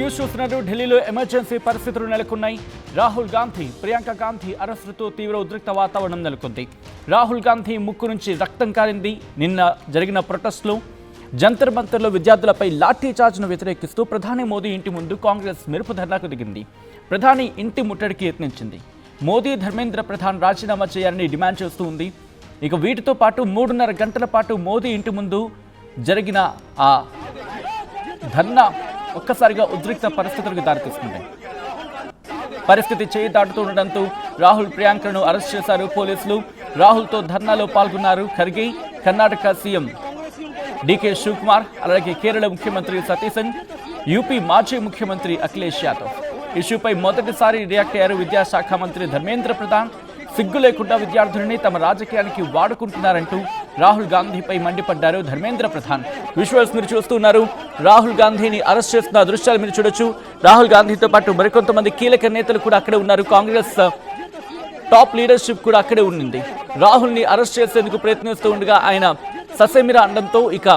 News చూస్తున్నారు. ఢిల్లీలో emergency పరిస్థితులు నెలకొన్నాయి. రాహుల్ గాంధీ, ప్రియాంక గాంధీ అరెస్టుతో తీవ్ర ఉద్రిక్త వాతావరణం నెలకొంది. రాహుల్ గాంధీ ముక్కు నుంచి రక్తం కారింది. నిన్న జరిగిన ప్రొటెస్టులో జంతర్ మంతర్లో విద్యార్థులపై లాఠీ చార్జ్ను వ్యతిరేకిస్తూ ప్రధాని మోదీ ఇంటి ముందు కాంగ్రెస్ మెరుపు ధర్నాకు దిగింది. ప్రధాని ఇంటి ముట్టడికి యత్నించింది. మోదీ, ధర్మేంద్ర ప్రధాన్ రాజీనామా చేయాలని డిమాండ్ చేస్తూ ఉంది. ఇక వీటితో పాటు 3.5 గంటల పాటు మోదీ ఇంటి ముందు జరిగిన ఆ ధర్నా ఒక్కసారిగా ఉద్రిక్త పరిస్థితులకు దారితీస్తుంది. పరిస్థితి చేయి దాటుతుండటంతో రాహుల్, ప్రియాంకను అరెస్ట్ చేశారు పోలీసులు. రాహుల్తో ధర్నాలో పాల్గొన్నారు ఖర్గే, కర్ణాటక సీఎం డీకే శివకుమార్, అలాగే కేరళ ముఖ్యమంత్రి సతీశన్, యూపీ మాజీ ముఖ్యమంత్రి అఖిలేష్ యాదవ్. ఇష్యూపై మొదటిసారి రియాక్ట్ అయ్యారు విద్యాశాఖ మంత్రి ధర్మేంద్ర ప్రధాన్. సిగ్గు లేకుండా విద్యార్థులని తమ రాజకీయానికి వాడుకుంటున్నారంటూ రాహుల్ గాంధీపై మండిపడ్డారు ధర్మేంద్ర ప్రధాన్. విజువల్స్ మీరు చూస్తున్నారు. రాహుల్ గాంధీని అరెస్ట్ చేస్తున్న దృశ్యాలు మీరు చూడొచ్చు. రాహుల్ గాంధీతో పాటు మరికొంతమంది కీలక నేతలు కూడా అక్కడే ఉన్నారు. కాంగ్రెస్ టాప్ లీడర్షిప్ కూడా అక్కడే ఉండింది. రాహుల్ని అరెస్ట్ చేసేందుకు ప్రయత్నిస్తూ ఉండగా ఆయన ససేమిరా అనడంతో ఇక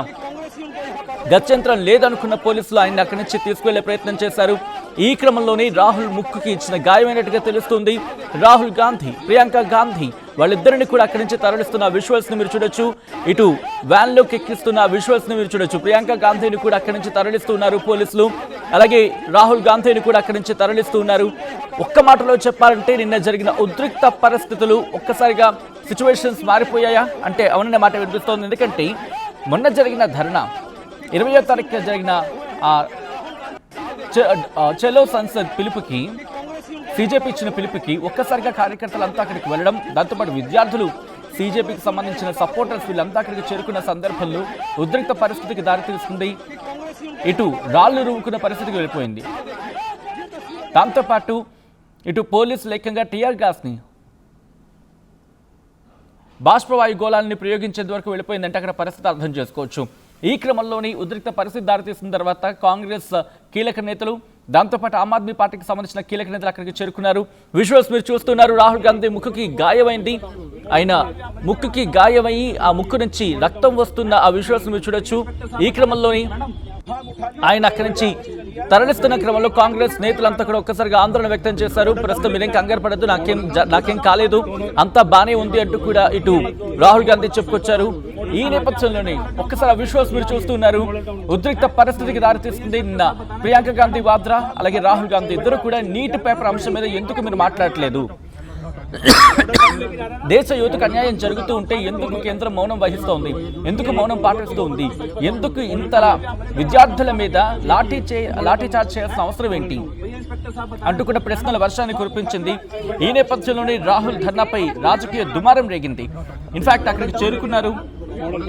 గత్యంతరం లేదనుకున్న పోలీసులు ఆయన అక్కడి నుంచి తీసుకువెళ్లే ప్రయత్నం చేశారు. ఈ క్రమంలోనే రాహుల్ ముక్కుకి ఇచ్చిన గాయమైనట్టుగా తెలుస్తుంది. రాహుల్ గాంధీ, ప్రియాంక గాంధీ వాళ్ళిద్దరిని కూడా అక్కడి నుంచి తరలిస్తున్న విజువల్స్ ని మీరు చూడొచ్చు. ఇటు వ్యాన్ లోకి ఎక్కిస్తున్న విజువల్స్ ని మీరు చూడొచ్చు. ప్రియాంక గాంధీని కూడా అక్కడి నుంచి తరలిస్తున్నారు పోలీసులు. అలాగే రాహుల్ గాంధీని కూడా అక్కడి నుంచి తరలిస్తూ ఉన్నారు. ఒక్క మాటలో చెప్పాలంటే నిన్న జరిగిన ఉద్రిక్త పరిస్థితులు ఒక్కసారిగా సిచ్యువేషన్స్ మారిపోయాయా అంటే అవుననే మాట వినిపిస్తోంది. ఎందుకంటే మొన్న జరిగిన ధర్నా, 20వ తారీఖున జరిగిన చలో సంసద్ పిలుపుకి, సీజేపీ ఇచ్చిన పిలుపుకి ఒక్కసారిగా కార్యకర్తలంతా అక్కడికి వెళ్ళడం, దాంతోపాటు విద్యార్థులు, సీజేపీకి సంబంధించిన సపోర్టర్స్ వీళ్ళంతా అక్కడికి చేరుకున్న సందర్భంలో ఉద్రిక్త పరిస్థితికి దారితీస్తుంది. ఇటు రాళ్లు రువ్వుకున్న పరిస్థితికి వెళ్ళిపోయింది. దాంతోపాటు ఇటు పోలీసులు ఏకంగా టీఆర్ గ్యాస్ని, బాష్పవాయు గోళాలని ప్రయోగించేంత వరకు వెళ్ళిపోయిందంటే అక్కడ పరిస్థితి అర్థం చేసుకోవచ్చు. ఈ క్రమంలోని ఉద్రిక్త పరిస్థితి దారితీసిన తర్వాత కాంగ్రెస్ కీలక నేతలు, దాంతోపాటు ఆమ్ ఆద్మీ పార్టీకి సంబంధించిన కీలక నేతలు అక్కడికి చేరుకున్నారు. విజువల్స్ మీరు చూస్తున్నారు. రాహుల్ గాంధీ ముక్కుకి గాయమైంది. ఆయన ముక్కుకి గాయమయ్యి ఆ ముక్కు నుంచి రక్తం వస్తున్న ఆ విజువల్స్ మీరు చూడొచ్చు. ఈ క్రమంలోని ఆయన అక్కడి నుంచి తరలిస్తున్న క్రమంలో కాంగ్రెస్ నేతలంతా కూడా ఒక్కసారిగా ఆందోళన వ్యక్తం చేశారు. ప్రస్తుతం మీరేం కంగారు పడద్దు, నాకేం కాలేదు, అంతా బానే ఉంది అంటూ కూడా ఇటు రాహుల్ గాంధీ చెప్పుకొచ్చారు. ఈ నేపథ్యంలోనే ఒక్కసారి ఆ విజువల్స్ మీరు చూస్తున్నారు. ఉద్రిక్త పరిస్థితికి దారితీస్తుంది. నిన్న ప్రియాంక గాంధీ వాద్రా అలాగే రాహుల్ గాంధీ ఇద్దరు కూడా నీట్ పేపర్ అంశం మీద ఎందుకు మీరు మాట్లాడట్లేదు, దేశ యువతకు అన్యాయం జరుగుతూ ఉంటే ఎందుకు కేంద్రం మౌనం వహిస్తోంది, ఎందుకు మౌనం పాటిస్తూ ఉంది, ఎందుకు ఇంతలా విద్యార్థుల మీద లాఠీ చార్జ్ చేయాల్సిన అవసరం ఏంటి అంటూ కూడా ప్రశ్నల వర్షాన్ని కురిపించింది. ఈ నేపథ్యంలోనే రాహుల్ ధర్నాపై రాజకీయ దుమారం రేగింది. ఇన్ఫాక్ట్ అక్కడికి చేరుకున్నారు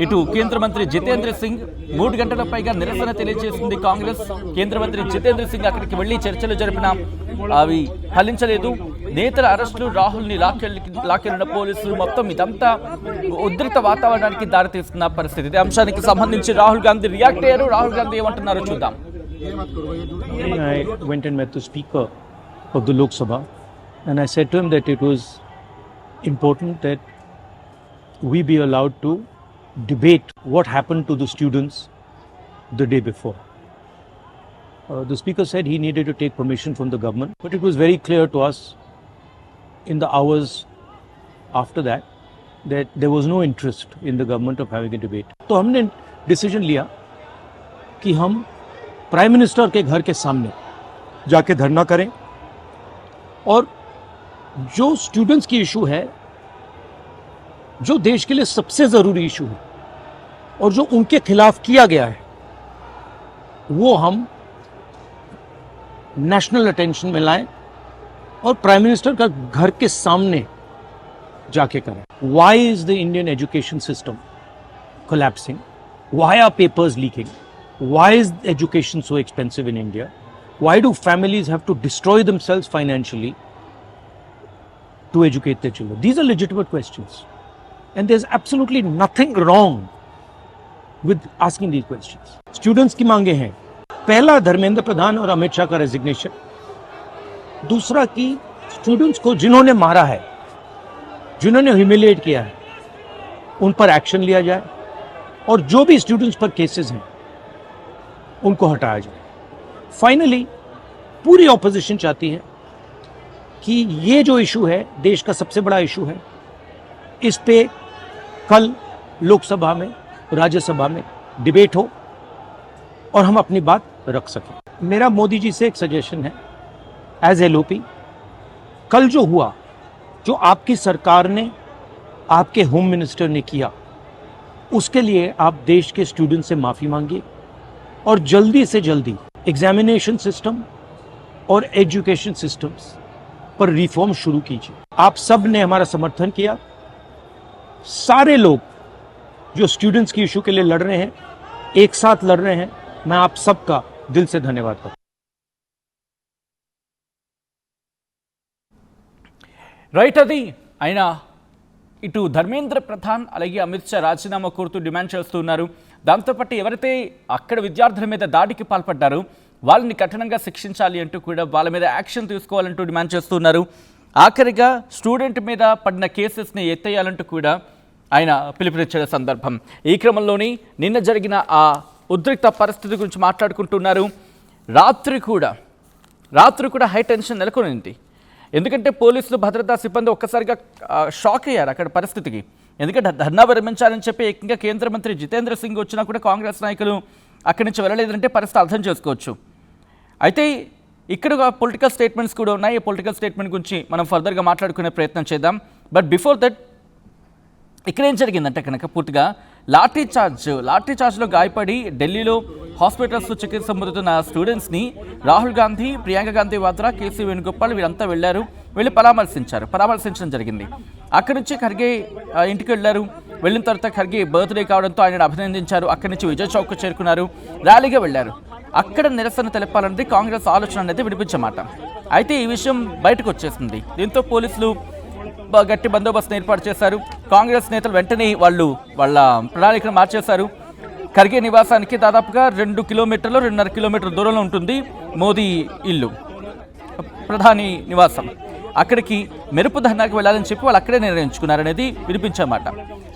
ఇటు కేంద్ర మంత్రి జితేంద్ర సింగ్. 3 గంటల పైగా నిరసన తెలియజేసింది కాంగ్రెస్. కేంద్ర మంత్రి జితేంద్ర సింగ్ అక్కడికి వెళ్లి చర్చలు జరిపినా అవి ఫలించలేదు. నేతల అరెస్టులు, రాహుల్ని లాక్కెళ్లిన పోలీసులు, మొత్తం ఇదంతా ఉద్రిక్త వాతావరణానికి దారితీస్తున్న పరిస్థితి. ఇదే అంశానికి సంబంధించి రాహుల్ గాంధీ రియాక్ట్ అయ్యారు. రాహుల్ గాంధీ ఏమంటున్నారో చూద్దాం. I went and met the speaker of the Lok Sabha and I said to him that it was important that we be allowed to debate what happened to the students the day before. The speaker said he needed to take permission from the government, but it was very clear to us in the hours after that there was no interest in the government of having a debate. तो हमने decision लिया कि हम prime minister के घर के सामने जाके धरना करें और जो स्टूडेंट्स की इशू है, जो देश के लिए सबसे ज़रूरी इशू है और जो उनके खिलाफ किया गया है, वो हम नेशनल अटेंशन में लाएं और प्राइम मिनिस्टर का घर के सामने जाके करें. Why is the Indian education system collapsing? Why are papers leaking? Why is education so expensive in India? Why do families have to destroy themselves financially to educate their children? These are legitimate questions. And there's absolutely nothing wrong with asking these questions. Students की मांगे हैं, पहला धर्मेंद्र प्रधान और अमित शाह का resignation, दूसरा कि students को जिन्होंने मारा है, जिन्होंने ह्यूमिलिएट किया है, उन पर एक्शन लिया जाए और जो भी स्टूडेंट्स पर केसेस हैं उनको हटाया जाए. फाइनली पूरी ऑपोजिशन चाहती है कि ये जो इशू है देश का सबसे बड़ा इशू है, इस पे कल लोकसभा में राज्यसभा में डिबेट हो और हम अपनी बात रख सकें। मेरा मोदी जी से एक सजेशन है एज एलओपी, कल जो हुआ, जो आपकी सरकार ने, आपके होम मिनिस्टर ने किया, उसके लिए आप देश के स्टूडेंट से माफ़ी मांगिए और जल्दी से जल्दी एग्जामिनेशन सिस्टम और एजुकेशन सिस्टम्स पर रिफॉर्म शुरू कीजिए। आप सब ने हमारा समर्थन किया, सारे लोग जो स्टूडेंट्स की इशू के लिए लड़ रहे हैं, एक साथ लड़ रहे हैं, मैं आप सबका दिल से धन्यवाद करता हूं। రైట్, అది ఆయన ఇటు ధర్మేంద్ర ప్రధాన్ అలాగే అమిత్ షా రాజీనామా కోరుతూ డిమాండ్ చేస్తున్నారు. దాంతోపాటు ఎవరైతే అక్కడ విద్యార్థుల మీద దాడికి పాల్పడ్డారో వాళ్ళని కఠినంగా శిక్షించాలి అంటూ కూడా వాళ్ళ మీద యాక్షన్ తీసుకోవాలంటూ డిమాండ్ చేస్తున్నారు. ఆఖరిగా స్టూడెంట్ మీద పడిన కేసెస్ని ఎత్తేయాలంటూ కూడా ఆయన పిలుపునిచ్చిన సందర్భం. ఈ క్రమంలోనే నిన్న జరిగిన ఆ ఉద్రిక్త పరిస్థితి గురించి మాట్లాడుకుంటున్నారు. రాత్రి కూడా హై టెన్షన్ నెలకొనింది. ఎందుకంటే పోలీసులు, భద్రతా సిబ్బంది ఒక్కసారిగా షాక్ అయ్యారు అక్కడ పరిస్థితికి. ఎందుకంటే ధర్నా విరమించాలని చెప్పి ఏకంగా కేంద్ర మంత్రి జితేంద్ర సింగ్ వచ్చినా కూడా కాంగ్రెస్ నాయకులు అక్కడి నుంచి వెళ్ళలేదంటే పరిస్థితి అర్థం చేసుకోవచ్చు. అయితే ఇక్కడ పొలిటికల్ స్టేట్మెంట్స్ కూడా ఉన్నాయి. ఈ పొలిటికల్ స్టేట్మెంట్ గురించి మనం ఫర్దర్గా మాట్లాడుకునే ప్రయత్నం చేద్దాం. బట్ బిఫోర్ దట్ ఇక్కడ ఏం జరిగిందంటే కనుక పూర్తిగా లాఠీ చార్జ్లో గాయపడి ఢిల్లీలో హాస్పిటల్స్లో చికిత్స పొందుతున్న స్టూడెంట్స్ని రాహుల్ గాంధీ, ప్రియాంక గాంధీ వాద్రా, కేసీ వేణుగోపాల్ వీళ్ళంతా వెళ్ళి పరామర్శించడం జరిగింది. అక్కడి నుంచి ఖర్గే ఇంటికి వెళ్ళారు. వెళ్ళిన తర్వాత ఖర్గే బర్త్డే కావడంతో ఆయన అభినందించారు. అక్కడి నుంచి విజయ్ చౌక్ చేరుకున్నారు, ర్యాలీగా వెళ్ళారు. అక్కడ నిరసన తెలపాలన్నది కాంగ్రెస్ ఆలోచన అనేది వినిపించమాట. అయితే ఈ విషయం బయటకు వచ్చేసింది. దీంతో పోలీసులు గట్టి బందోబస్తును ఏర్పాటు చేశారు. కాంగ్రెస్ నేతలు వెంటనే వాళ్ళ ప్రణాళికను మార్చేశారు. ఖర్గే నివాసానికి దాదాపుగా 2 కిలోమీటర్లు 2.5 కిలోమీటర్ల దూరంలో ఉంటుంది మోదీ ఇల్లు, ప్రధాని నివాసం. అక్కడికి మెరుపు ధర్నాకి వెళ్ళాలని చెప్పి వాళ్ళు అక్కడే నిర్ణయించుకున్నారనేది వినిపించమాట.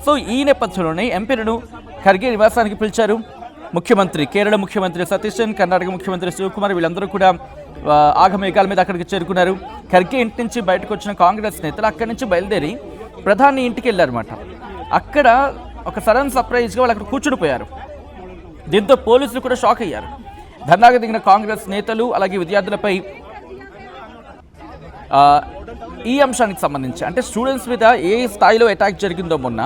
సో ఈ నేపథ్యంలోనే ఎంపీలను ఖర్గే నివాసానికి పిలిచారు. కేరళ ముఖ్యమంత్రి సతీశన్, కర్ణాటక ముఖ్యమంత్రి శివకుమార్ వీళ్ళందరూ కూడా ఆగమేఘాల మీద అక్కడికి చేరుకున్నారు. ఖర్గే ఇంటి నుంచి బయటకు వచ్చిన కాంగ్రెస్ నేతలు అక్కడి నుంచి బయలుదేరి ప్రధాని ఇంటికి వెళ్ళారన్నమాట. అక్కడ ఒక సడన్ సర్ప్రైజ్గా వాళ్ళు అక్కడ కూర్చునిపోయారు. దీంతో పోలీసులు కూడా షాక్ అయ్యారు. ధర్నాకు దిగిన కాంగ్రెస్ నేతలు అలాగే విద్యార్థులపై ఈ అంశానికి సంబంధించి, అంటే స్టూడెంట్స్ మీద ఏ స్థాయిలో అటాక్ జరిగిందో మొన్న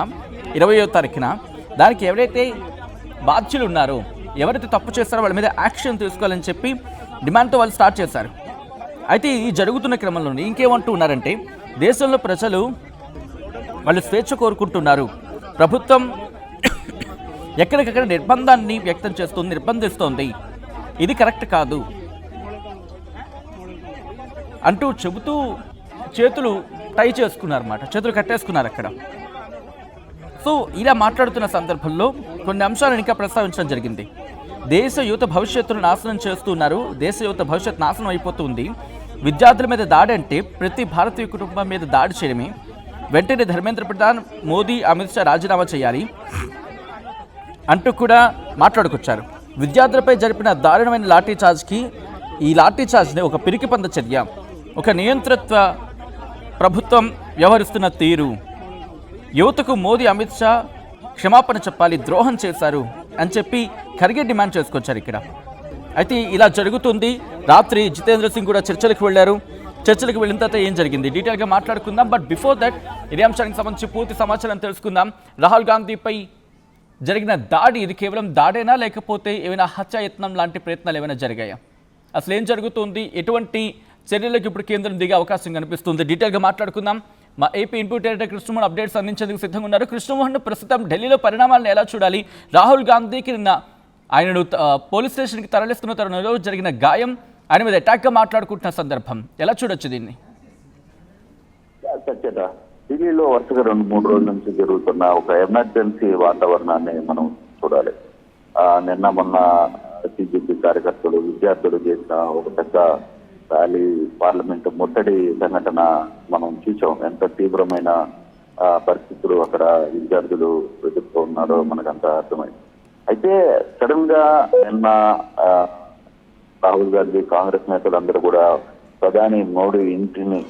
20వ తారీఖున, దానికి ఎవరైతే బాధ్యులు ఉన్నారో, ఎవరైతే తప్పు చేస్తారో వాళ్ళ మీద యాక్షన్ తీసుకోవాలని చెప్పి డిమాండ్తో వాళ్ళు స్టార్ట్ చేశారు. అయితే ఈ జరుగుతున్న క్రమంలోనే ఇంకేమంటూ ఉన్నారంటే, దేశంలో ప్రజలు వాళ్ళు స్వేచ్ఛ కోరుకుంటున్నారు, ప్రభుత్వం ఎక్కడికక్కడ నిర్బంధాన్ని నిర్బంధిస్తోంది, ఇది కరెక్ట్ కాదు అంటూ చెబుతూ చేతులు టై చేసుకున్నారన్నమాట, చేతులు కట్టేసుకున్నారు అక్కడ. సో ఇలా మాట్లాడుతున్న సందర్భంలో కొన్ని అంశాలను ఇంకా ప్రస్తావించడం జరిగింది. దేశ యువత భవిష్యత్తును నాశనం చేస్తున్నారు, దేశ యువత భవిష్యత్తు నాశనం అయిపోతుంది, విద్యార్థుల మీద దాడి అంటే ప్రతి భారతీయ కుటుంబం మీద దాడి చేయడమే, వెంటనే ధర్మేంద్ర ప్రధాన్, మోదీ, అమిత్ షా రాజీనామా చేయాలి అంటూ కూడా మాట్లాడుకొచ్చారు. విద్యార్థులపై జరిపిన దారుణమైన లాఠీచార్జ్కి, ఈ లాఠీచార్జ్ని ఒక పిరికిపంద చర్య, ఒక నియంతృత్వ ప్రభుత్వం వ్యవహరిస్తున్న తీరు, యువతకు మోదీ, అమిత్ షా క్షమాపణ చెప్పాలి, ద్రోహం చేశారు అని చెప్పి ఖర్గే డిమాండ్ చేసుకొచ్చారు ఇక్కడ. అయితే ఇలా జరుగుతుంది. రాత్రి జితేంద్ర సింగ్ కూడా చర్చలకు వెళ్ళారు. చర్చలకు వెళ్ళిన తర్వాత ఏం జరిగింది డీటెయిల్గా మాట్లాడుకుందాం. బట్ బిఫోర్ దట్ ఇదే అంశానికి సంబంధించి పూర్తి సమాచారం తెలుసుకుందాం. రాహుల్ గాంధీపై జరిగిన దాడి, ఇది కేవలం దాడేనా లేకపోతే ఏమైనా హత్యాయత్నం లాంటి ప్రయత్నాలు ఏమైనా జరిగాయా? అసలు ఏం జరుగుతుంది, ఎటువంటి చర్యలకు ఇప్పుడు కేంద్రం దిగే అవకాశం కనిపిస్తుంది, డీటెయిల్గా మాట్లాడుకుందాం. మా AP input editor Krishnamohan updates అందించేందుకు సిద్ధంగా ఉన్నారు. కృష్ణమోహన్, ప్రస్తుతం ఢిల్లీలో పరిణామాలను ఎలా చూడాలి? రాహుల్ గాంధీకి నిన్న ఆయనను పోలీస్ స్టేషన్కి తరలిస్తున్న తరుణంలో జరిగిన గాయం, ఆయన మీద అటాక్గా మాట్లాడుకుంటున్న సందర్భం ఎలా చూడొచ్చు దీన్ని? సత్యత, ఢిల్లీలో వరుసగా 2-3 రోజుల నుంచి జరుగుతున్న ఒక ఎమర్జెన్సీ వాతావరణాన్ని మనం చూడాలి. నిన్న మొన్న బీజేపీ కార్యకర్తలు, విద్యార్థులు చేసిన ఒక పెద్ద ర్యాలీ, పార్లమెంట్ ముట్టడి సంఘటన మనం చూసాం. ఎంత తీవ్రమైన పరిస్థితులు అక్కడ విద్యార్థులు ఎదుర్కొ ఉన్నారో మనకంతా అర్థమైంది. అయితే సడన్ గా నిన్న రాహుల్ గాంధీ కాంగ్రెస్ నేతలందరూ కూడా ప్రధాని మోడీ ఇంటిని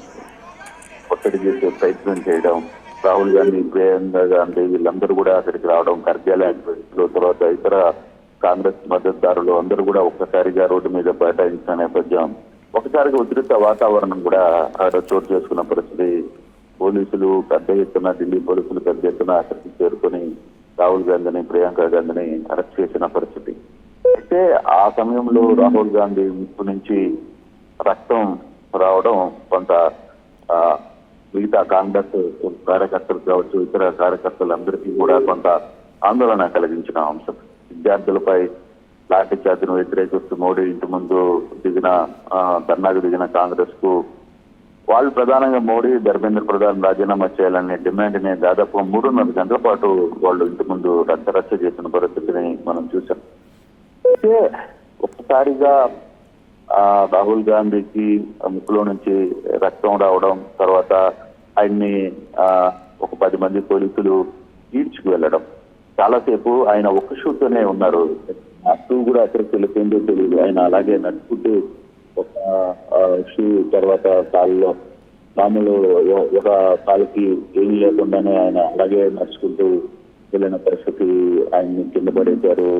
ఒత్తిడి చేసే ప్రయత్నం చేయడం, రాహుల్ గాంధీ, ప్రియాంక గాంధీ వీళ్ళందరూ కూడా అక్కడికి రావడం, ఖర్గే లాంటి వ్యక్తులు, తర్వాత ఇతర కాంగ్రెస్ మద్దతుదారులు అందరూ కూడా ఒక్కసారిగా రోడ్డు మీద బైఠాయించిన నేపథ్యం, ఒకసారిగా ఉద్రిక్త వాతావరణం కూడా అక్కడ చోటు చేసుకున్న పరిస్థితి. పోలీసులు పెద్ద ఎత్తున, ఢిల్లీ పోలీసులు పెద్ద ఎత్తున అక్కడికి చేరుకొని రాహుల్ గాంధీని, ప్రియాంక గాంధీని అరెస్ట్ చేసిన పరిస్థితి. అయితే ఆ సమయంలో రాహుల్ గాంధీ ముక్కు నుంచి రక్తం రావడం కొంత మిగతా కాంగ్రెస్ కార్యకర్తలు కావచ్చు, ఇతర కార్యకర్తలందరికీ కూడా కొంత ఆందోళన కలిగించిన అంశం. విద్యార్థులపై లాఠీ చార్జీని వ్యతిరేకిస్తూ మోడీ ఇంటి ముందు ధర్నాకు దిగిన కాంగ్రెస్ కు వాళ్ళు ప్రధానంగా మోడీ, ధర్మేంద్ర ప్రధాన్ రాజీనామా చేయాలనే డిమాండ్ ని దాదాపు 3.5 గంటల పాటు వాళ్ళు ఇంటి ముందు రచ్చరచ్చ చేసిన పరిస్థితిని మనం చూసాం. అయితే ఒక్కసారిగా రాహుల్ గాంధీకి ముక్కులో నుంచి రక్తం రావడం, తర్వాత ఆయన్ని ఒక 10 మంది పోలీసులు ఈడ్చుకు వెళ్ళడం, చాలాసేపు ఆయన ఒక్క షూతోనే ఉన్నారు. ఆ షూ కూడా అక్కడికి వెళ్ళిపోయిందో తెలియదు. ఆయన అలాగే నడుచుకుంటూ ఒక షూ, తర్వాత కాళ్ళలో మామూలు ఒక కాలుకి ఏమీ లేకుండానే ఆయన అలాగే నడుచుకుంటూ వెళ్ళిన పరిస్థితి. ఆయన్ని కింద పడేశారు,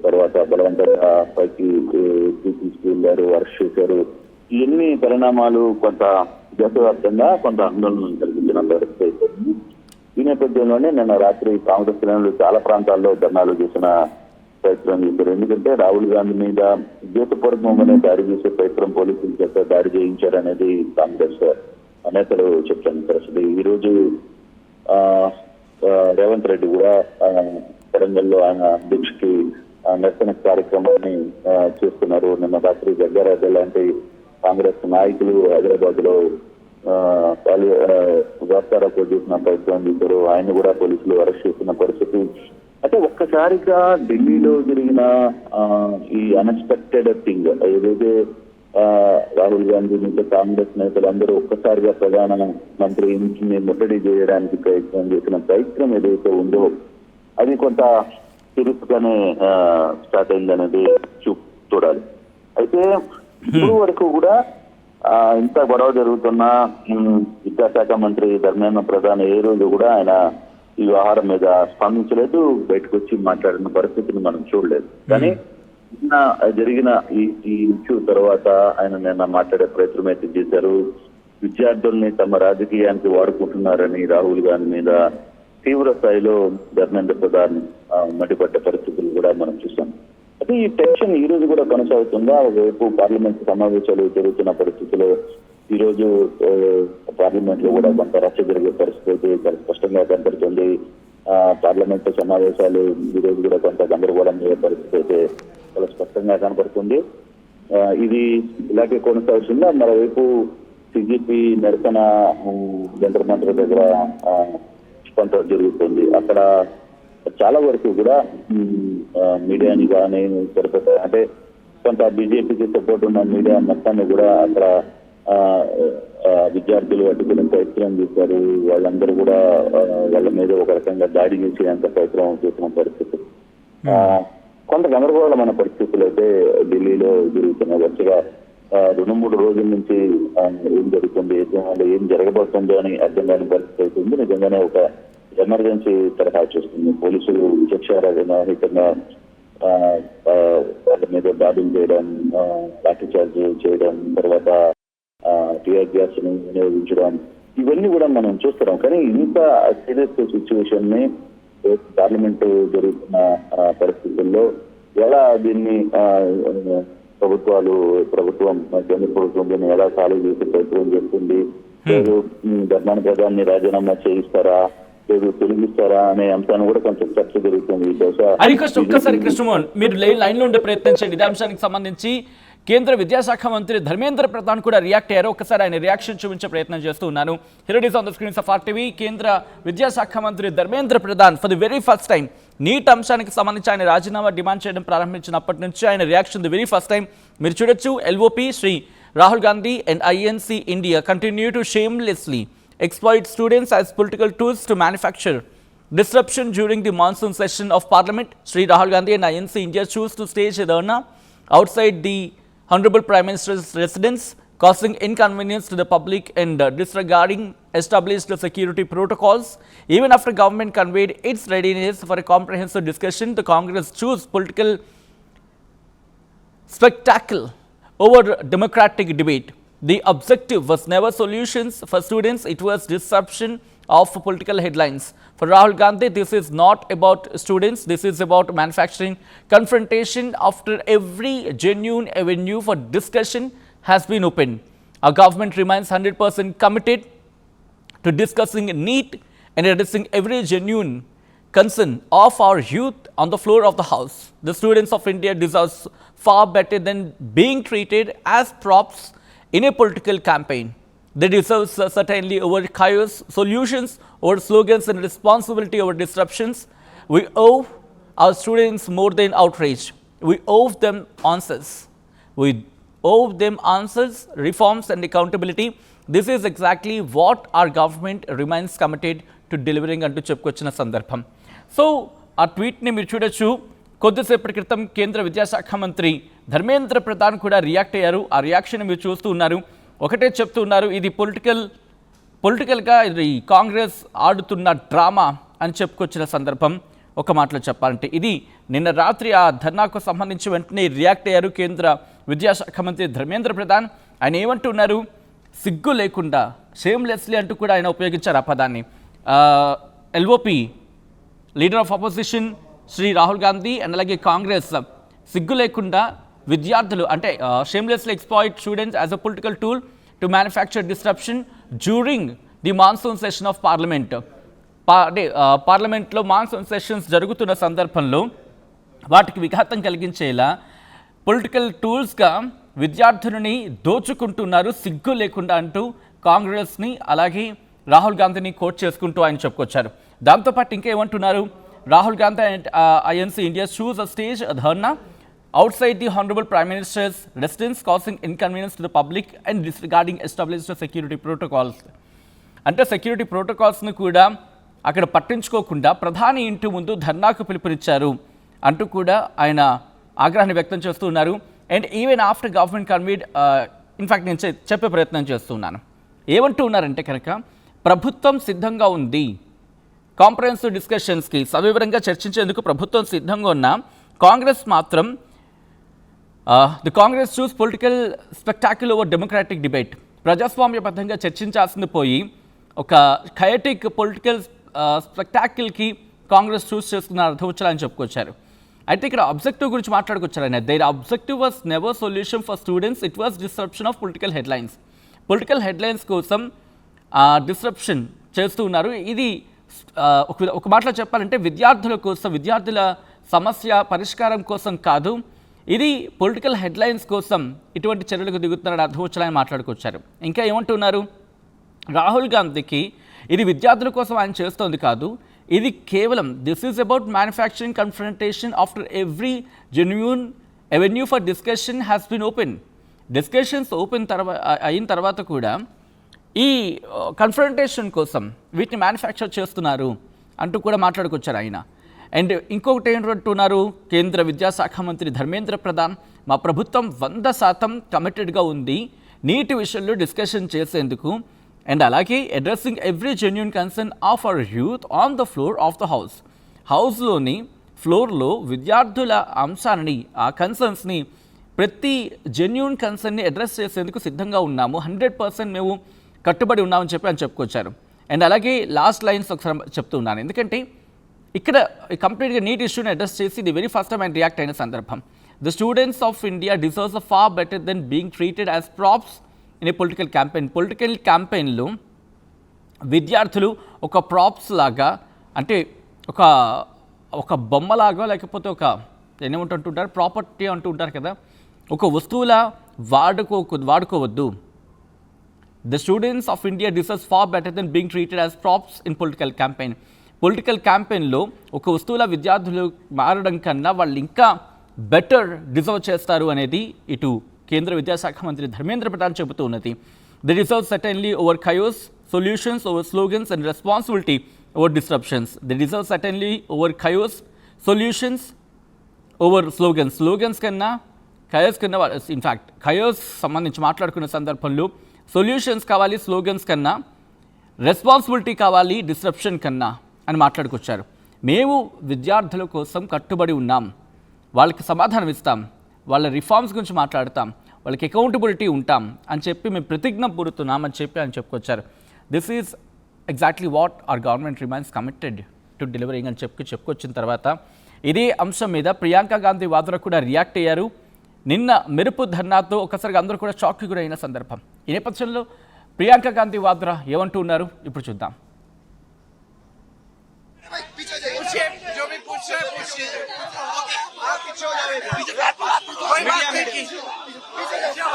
తర్వాత బలవంతంగా పైకి తీసుకెళ్లారు, అరెస్ట్ చేశారు. ఇన్ని పరిణామాలు కొంత దేశవ్యాప్తంగా కొంత ఆందోళన కలిగించిన పరిస్థితి. ఈ నేపథ్యంలోనే నిన్న రాత్రి కాంగ్రెస్ శ్రేణులు చాలా ప్రాంతాల్లో ధర్నాలు చేసిన ప్రయత్నం చేశారు. ఎందుకంటే రాహుల్ గాంధీ మీద ఉద్దేశపూర్వకంగానే దాడి చేసే ప్రయత్నం పోలీసుల చేత దాడి చేయించారనేది కాంగ్రెస్ నేతలు చెప్తున్న పరిస్థితి. ఈ రోజు రేవంత్ రెడ్డి కూడా వరంగల్లో ఆయన దీక్షకి నిరసన కార్యక్రమాన్ని చేస్తున్నారు. నిన్న రాత్రి జగ్గారెడ్డి లాంటి కాంగ్రెస్ నాయకులు హైదరాబాద్ లో వార్తారోపణ చేసిన ప్రయత్నం చేశారు. ఆయన కూడా పోలీసులు అరెస్ట్ చేస్తున్న పరిస్థితి. అయితే ఒక్కసారిగా ఢిల్లీలో జరిగిన ఈ అన్ఎక్స్పెక్టెడ్ థింగ్ ఏదైతే రాహుల్ గాంధీ నుంచి కాంగ్రెస్ నేతలందరూ ఒక్కసారిగా ప్రధాన మంత్రి ఇంటిని ముట్టడి చేయడానికి ప్రయత్నం చేసిన ప్రయత్నం ఏదైతే ఉందో అది కొంత చురుకుగానే స్టార్ట్ అయిందనేది చూడాలి. అయితే ఇప్పుడు వరకు కూడా ఇంత గొడవ జరుగుతున్న విద్యాశాఖ మంత్రి ధర్మేంద్ర ప్రధాన్ ఏ రోజు కూడా ఆయన ఈ వ్యవహారం మీద స్పందించలేదు, బయటకు వచ్చి మాట్లాడిన పరిస్థితిని మనం చూడలేదు. కానీ నిన్న జరిగిన ఈ ఇష్యూ తర్వాత ఆయన నిన్న మాట్లాడే ప్రయత్నం అయితే చేశారు. విద్యార్థుల్ని తమ రాజకీయానికి వాడుకుంటున్నారని రాహుల్ గాంధీ మీద తీవ్ర స్థాయిలో ధర్మేంద్ర ప్రధాన్ మండిపడ్డ పరిస్థితులు కూడా మనం చూసాం. అయితే ఈ టెన్షన్ ఈ రోజు కూడా కొనసాగుతుందా? ఒకవైపు పార్లమెంట్ సమావేశాలు జరుగుతున్న పరిస్థితుల్లో ఈ రోజు పార్లమెంట్ లో కూడా కొంత రచ్చ జరిగే పరిస్థితి చాలా స్పష్టంగా కనపడుతుంది. పార్లమెంట్ సమావేశాలు ఈ రోజు కూడా కొంత గందరగోళం అయ్యే పరిస్థితి అయితే చాలా స్పష్టంగా కనపడుతుంది. ఇది ఇలాగే కొనసాగుతుందా? మరోవైపు సిజెపి నిరసన జంతర్ మంతర్ దగ్గర కొంత జరుగుతుంది. అక్కడ చాలా వరకు కూడా మీడియాని కానీ అంటే కొంత బీజేపీకి సపోర్ట్ ఉన్న మీడియా మొత్తాన్ని కూడా అక్కడ విద్యార్థులు అడ్డుకునే ప్రయత్నం చేశారు. వాళ్ళందరూ కూడా వాళ్ళ మీద ఒక రకంగా దాడి చేసేంత ప్రయత్నం చేసిన పరిస్థితి. కొంత గందరగోళమైన పరిస్థితులు అయితే ఢిల్లీలో జరుగుతున్నాయి. వరుసగా 2-3 రోజుల నుంచి ఏం జరుగుతుంది, ఏం జరగబోతుందో అని అర్థం కాని పరిస్థితి అవుతుంది. నిజంగానే ఒక ఎమర్జెన్సీ తరహా చేస్తుంది. పోలీసులు విచక్షణారహితంగా వాళ్ళ మీద దాడులు చేయడం, లాఠీ చార్జ్ చేయడం, తర్వాత టీఆర్ గ్యాస్ ని వినియోగించడం, ఇవన్నీ కూడా మనం చూస్తున్నాం. కానీ ఇంత సీరియస్ సిచ్యువేషన్ ని పార్లమెంటు జరుగుతున్న పరిస్థితుల్లో ఎలా దీన్ని ప్రభుత్వం కేంద్ర ప్రభుత్వం దీన్ని ఎలా సాల్వ్ చేసే ప్రయత్నం చేస్తుంది, లేదు ధర్మాన ప్రధాన్ని రాజీనామా చేయిస్తారా, లేదు తొలగిస్తారా అనే అంశాన్ని కూడా కొంచెం చర్చ జరుగుతుంది. ఒక్కసారి కృష్ణమోహన్ మీరు లైన్ లో ఉండే ప్రయత్నించండి. ఇదే అంశానికి సంబంధించి కేంద్ర విద్యాశాఖ మంత్రి ధర్మేంద్ర ప్రధాన్ కూడా రియాక్ట్ అయ్యారు. ఒకసారి ఆయన రియాక్షన్ చూపించే ప్రయత్నం చేస్తూ ఉన్నాను. Here it is on the screens of RTV. కేంద్ర విద్యాశాఖ మంత్రి Dharmendra Pradhan for the very first time NEET అంశానికి సంబంధించి ఆయన రాజీనామా డిమాండ్ చేయడం ప్రారంభించినప్పటి నుంచి ఆయన reaction the very first time మీరు చూడొచ్చు. LOP Shri Rahul Gandhi and INC India continue to shamelessly exploit students as political tools to manufacture disruption during the monsoon session of Parliament. Sri Rahul Gandhi and INC India choose to stage a dharna outside the Honorable Prime Minister's residence, causing inconvenience to the public and disregarding established security protocols. Even after government conveyed its readiness for a comprehensive discussion, the Congress chose political spectacle over democratic debate. The objective was never solutions for students, it was disruption of political headlines. For Rahul Gandhi, this is not about students, this is about manufacturing confrontation after every genuine avenue for discussion has been opened. Our government remains 100% committed to discussing NEET and addressing every genuine concern of our youth on the floor of the House. The students of India deserve far better than being treated as props in a political campaign. They deserve certainly over chaos, solutions over slogans, and responsibility over disruptions. We owe our students more than outrage. We owe them answers. We owe them answers, reforms, and accountability. This is exactly what our government remains committed to delivering అంటూ చెప్పుకొచ్చిన సందర్భం. So ఆ ట్వీట్ని మీరు చూడొచ్చు. కొద్దిసేపటి క్రితం కేంద్ర విద్యాశాఖ మంత్రి ధర్మేంద్ర ప్రధాన్ కూడా రియాక్ట్ అయ్యారు. ఆ రియాక్షన్ మీరు చూస్తూ ఉన్నారు. ఒకటే చెప్తూ ఉన్నారు, ఇది పొలిటికల్గా ఇది కాంగ్రెస్ ఆడుతున్న డ్రామా అని చెప్పుకొచ్చిన సందర్భం. ఒక మాటలో చెప్పాలంటే ఇది నిన్న రాత్రి ఆ ధర్నాకు సంబంధించి వెంటనే రియాక్ట్ అయ్యారు కేంద్ర విద్యాశాఖ మంత్రి ధర్మేంద్ర ప్రధాన్. ఆయన ఏమంటున్నారు, సిగ్గు లేకుండా, షేమ్లెస్లీ అంటూ కూడా ఆయన ఉపయోగించారు ఆ పదాన్ని. LOP leader of opposition Shri Rahul Gandhi and అలాగే కాంగ్రెస్ సిగ్గు లేకుండా విద్యార్థులు అంటే shamelessly exploit students as a political tool to manufacture disruption during the monsoon session of parliament. పార్లమెంట్లో మాన్సూన్ సెషన్స్ జరుగుతున్న సందర్భంలో వాటికి విఘాతం కలిగించేలా పొలిటికల్ టూల్స్గా విద్యార్థులని దోచుకుంటున్నారు సిగ్గు లేకుండా అంటూ కాంగ్రెస్ని అలాగే రాహుల్ గాంధీని కోట్ చేసుకుంటూ ఆయన చెప్పుకొచ్చారు. దాంతోపాటు ఇంకా ఏమంటున్నారు, Rahul Gandhi and INC India choose a stage dharna outside the Honorable Prime Minister's residence, causing inconvenience to the public and disregarding established security protocols. అంటే సెక్యూరిటీ ప్రోటోకాల్స్ని కూడా అక్కడ పట్టించుకోకుండా ప్రధాని ఇంటి ముందు ధర్నాకు పిలుపునిచ్చారు అంటూ కూడా ఆయన ఆగ్రహాన్ని వ్యక్తం చేస్తూ ఉన్నారు. And even after government conveyed in fact నేను చెప్పే ప్రయత్నం చేస్తున్నాను. ఏమంటూ ఉన్నారంటే కనుక ప్రభుత్వం సిద్ధంగా ఉంది, కాంప్రహెన్సివ్ డిస్కషన్స్కి సవివరంగా చర్చించేందుకు ప్రభుత్వం సిద్ధంగా ఉన్న కాంగ్రెస్ మాత్రం the Congress choose political spectacle over democratic debate. ప్రజాస్వామ్యబద్ధంగా చర్చించాల్సింది పోయి ఒక ఖయాటిక్ పొలిటికల్ స్పెక్టాకిల్కి కాంగ్రెస్ చూస్ చేసుకున్న అర్థవచ్చాలని చెప్పుకొచ్చారు. అయితే ఇక్కడ అబ్జెక్టివ్ గురించి మాట్లాడుకొచ్చారు ఆయన. Their objective was never solution for students, it was disruption of political headlines. Political headlines కోసం డిస్రప్షన్ చేస్తూ ఉన్నారు. ఇది ఒక మాటలో చెప్పాలంటే విద్యార్థుల కోసం, విద్యార్థుల సమస్య పరిష్కారం కోసం కాదు, ఇది పొలిటికల్ హెడ్లైన్స్ కోసం ఇటువంటి చర్యలకు దిగుతున్నారని అర్థవచ్చాలని మాట్లాడుకొచ్చారు. ఇంకా ఏమంటున్నారు, రాహుల్ గాంధీకి ఇది విద్యార్థుల కోసం ఆయన చేస్తోంది కాదు, ఇది కేవలం this is about manufacturing confrontation after every genuine avenue for discussion has been open. Discussions అయిన తర్వాత కూడా ఈ కన్ఫ్రంటేషన్ కోసం వీటిని మ్యానుఫ్యాక్చర్ చేస్తున్నారు అంటూ కూడా మాట్లాడుకొచ్చారు ఆయన. అండ్ ఇంకొకటి ఏంటంటున్నారు కేంద్ర విద్యాశాఖ మంత్రి ధర్మేంద్ర ప్రధాన్, మా ప్రభుత్వం 100% కమిటెడ్గా ఉంది నీటి విషయంలో డిస్కషన్ చేసేందుకు అండ్ అలాగే addressing every genuine concern of our youth on the floor of the house. హౌస్లోని ఫ్లోర్లో విద్యార్థుల అంశాలని, ఆ కన్సర్న్స్ని, ప్రతి జెన్యూన్ కన్సర్న్ని అడ్రస్ చేసేందుకు సిద్ధంగా ఉన్నాము, 100% మేము కట్టుబడి ఉన్నామని చెప్పి ఆయన చెప్పుకొచ్చారు. అండ్ అలాగే లాస్ట్ లైన్స్ ఒకసారి చెప్తూ ఉన్నాను, ఎందుకంటే ఇక్కడ కంప్లీట్గా నీట్ ఇష్యూని అడ్రస్ చేసి ఇది వెరీ ఫస్ట్ టైం ఆయన రియాక్ట్ అయిన సందర్భం. The students of India deserves a far better than being treated as props in a political campaign. Political క్యాంపెయిన్లో విద్యార్థులు ఒక ప్రాప్స్ లాగా, అంటే ఒక బొమ్మలాగా, లేకపోతే ఒక ఏమంటుంటారు ప్రాపర్టీ అంటూ ఉంటారు కదా, ఒక వస్తువులా వాడుకోవద్దు. The students of India deserve far better than being treated as props in political campaign. Political క్యాంపెయిన్లో ఒక వస్తువుల విద్యార్థులు మారడం కన్నా వాళ్ళు ఇంకా బెటర్ డిజర్వ్ చేస్తారు అనేది ఇటు కేంద్ర విద్యాశాఖ మంత్రి ధర్మేంద్ర ప్రధాన్ చెబుతూ ఉన్నది. They deserve certainly over chaos, solutions over slogans and responsibility over disruptions. They deserve certainly over chaos, solutions over slogans. Slogans కన్నా ఖయోస్ కన్నా ఇన్ఫ్యాక్ట్ ఖయోస్ సంబంధించి మాట్లాడుకున్న సందర్భంలో సొల్యూషన్స్ కావాలి స్లోగన్స్ కన్నా, రెస్పాన్సిబిలిటీ కావాలి డిస్రప్షన్ కన్నా అని మాట్లాడుకొచ్చారు. మేము విద్యార్థుల కోసం కట్టుబడి ఉన్నాం, వాళ్ళకి సమాధానం ఇస్తాం, వాళ్ళ రిఫార్మ్స్ గురించి మాట్లాడతాం, వాళ్ళకి అకౌంటబిలిటీ ఉంటాం అని చెప్పి మేము ప్రతిజ్ఞ పూరుతున్నామని చెప్పి ఆయన చెప్పుకొచ్చారు. This is exactly what our government remains committed to delivering అని చెప్పుకొచ్చిన తర్వాత ఇదే అంశం మీద ప్రియాంక గాంధీ వాద్రా కూడా రియాక్ట్ అయ్యారు. నిన్న మెరుపు ధర్నాతో ఒకసారిగా అందరూ కూడా షాక్కి గురైన సందర్భం. ఈ నేపథ్యంలో ప్రియాంక గాంధీ వాద్రా ఏమంటూ ఉన్నారు ఇప్పుడు చూద్దాం.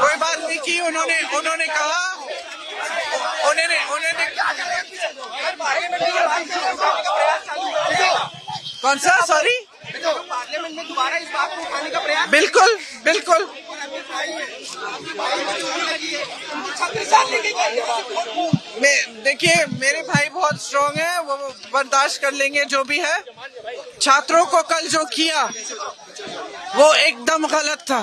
कोई बात नहीं की उन्होंने कहा कौन सा सॉरी पार्लियामेंट में दोबारा इस बात को उठाने का प्रयास बिल्कुल देखिए मेरे भाई बहुत स्ट्रांग है, वो बर्दाश्त कर लेंगे जो भी है। छात्रों को कल जो किया वो एकदम गलत था।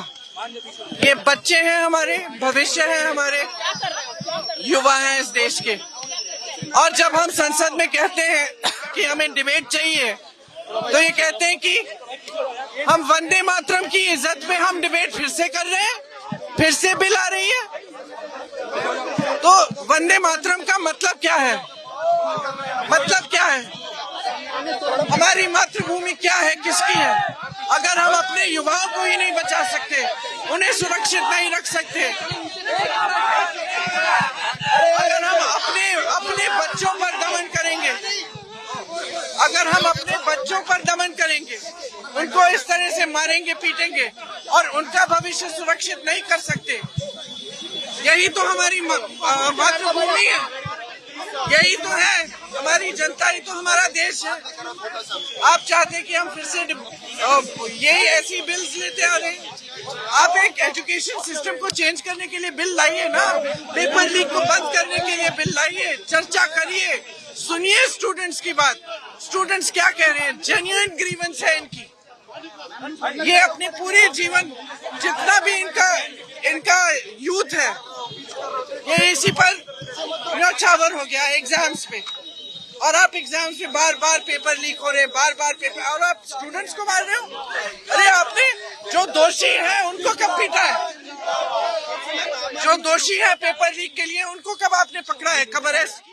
ये बच्चे हैं, हमारे भविष्य है, हमारे युवा हैं इस देश के। और जब हम संसद में कहते हैं कि हमें डिबेट चाहिए तो ये कहते हैं कि हम वंदे मातरम की इज्जत पे हम डिबेट फिर से कर रहे हैं, फिर से बिल आ रही है। तो वंदे मातरम का मतलब क्या है? मतलब क्या है? हमारी मातृभूमि क्या है, किसकी है? अगर हम अपने युवाओं को ही नहीं बचा सकते, उन्हें सुरक्षित नहीं रख सकते, अगर हम अपने बच्चों पर दमन करेंगे, अगर हम अपने बच्चों पर दमन करेंगे, उनको इस तरह से मारेंगे पीटेंगे और उनका भविष्य सुरक्षित नहीं कर सकते, यही तो हमारी मातृभूमि है, यही तो है हमारी जनता, ही तो हमारा देश है। आप चाहते कि हम फिर से यही ऐसी बिल्स लेते आ रहे हैं? आप एक एजुकेशन सिस्टम को चेंज करने के लिए बिल लाइए ना, पेपर लीक को बंद करने के लिए बिल लाइए, चर्चा करिए, सुनिए स्टूडेंट्स की बात। स्टूडेंट्स क्या कह रहे हैं? जेन्युइन ग्रीवेंस है इनकी। ये अपने पूरे जीवन जितना भी इनका यूथ है ये इसी पर न्यौछावर हो गया एग्जाम्स पे। और आप एग्जाम्स में बार बार पेपर लीक हो रहे हैं, बार बार पेपर, और आप स्टूडेंट्स को मार रहे हो। अरे आपने जो दोषी है उनको कब पीटा है? जो दोषी है पेपर लीक के लिए उनको कब आपने पकड़ा है, कब अरेस्ट किया?